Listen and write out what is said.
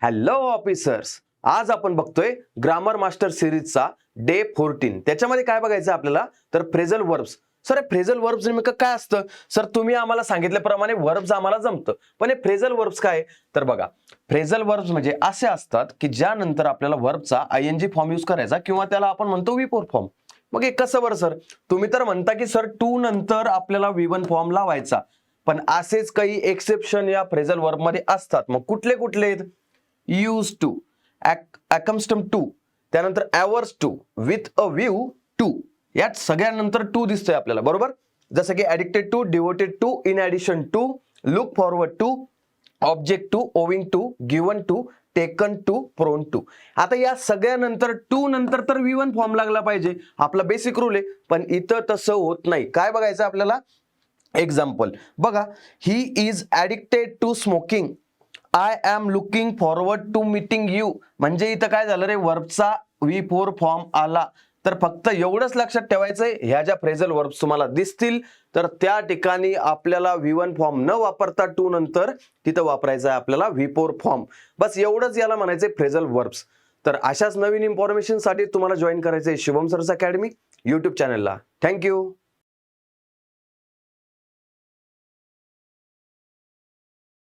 Hello officers, आज आपण बघतोय ग्रामर मास्टर सिरीजचा डे 14. त्याच्यामध्ये काय बघायचं आपल्याला तर phrasal verbs. Sir phrasal verbs नेमकं काय असतं? सर तुम्ही आम्हाला सांगितल्याप्रमाणे वर्ब्स आम्हाला जमतं, पण हे फ्रेझल वर्ब्स काय? तर बघा, फ्रेझल वर्ब्स म्हणजे असे असतात की ज्यानंतर आपल्याला वर्बचा आयएनजी फॉर्म यूज करायचा किंवा त्याला आपण म्हणतो वी फोर फॉर्म. मग हे कसं बरं सर? तुम्ही तर म्हणता की सर टू नंतर आपल्याला V1 फॉर्म लावायचा, पण असेच काही एक्सेप्शन या फ्रेझल वर्ब मध्ये असतात. मग कुठले कुठले आहेत? यूज टू, अकस्टम टू, त्यानंतर averse to, with a view to. यात सगळ्यानंतर टू दिसतोय आपल्याला, बरोबर? जसं की addicted to, devoted to, in addition to, look forward to, object to, owing to, given to, taken to, prone to. आता या सगळ्यानंतर टू नंतर तर V1 फॉर्म लागला पाहिजे, आपला बेसिक रूल आहे. पण इथं तसं होत नाही. काय बघायचं आपल्याला? एक्झाम्पल बघा, he is addicted to smoking, I am looking forward to meeting you. म्हणजे इथं काय झालं रे, वर्बचा V4 फॉर्म आला. तर फक्त एवढंच लक्षात ठेवायचंय, ह्या ज्या फ्रेझल वर्ब्स तुम्हाला दिसतील तर त्या ठिकाणी आपल्याला V1 फॉर्म न वापरता टू नंतर तिथं वापरायचा आहे आपल्याला V4 फॉर्म. बस एवढंच याला म्हणायचंय फ्रेझल वर्ब्स. तर अशाच नवीन इन्फॉर्मेशन साठी तुम्हाला जॉईन करायचंय शुभम सर्स अकॅडमी YouTube चॅनलला. थँक्यू.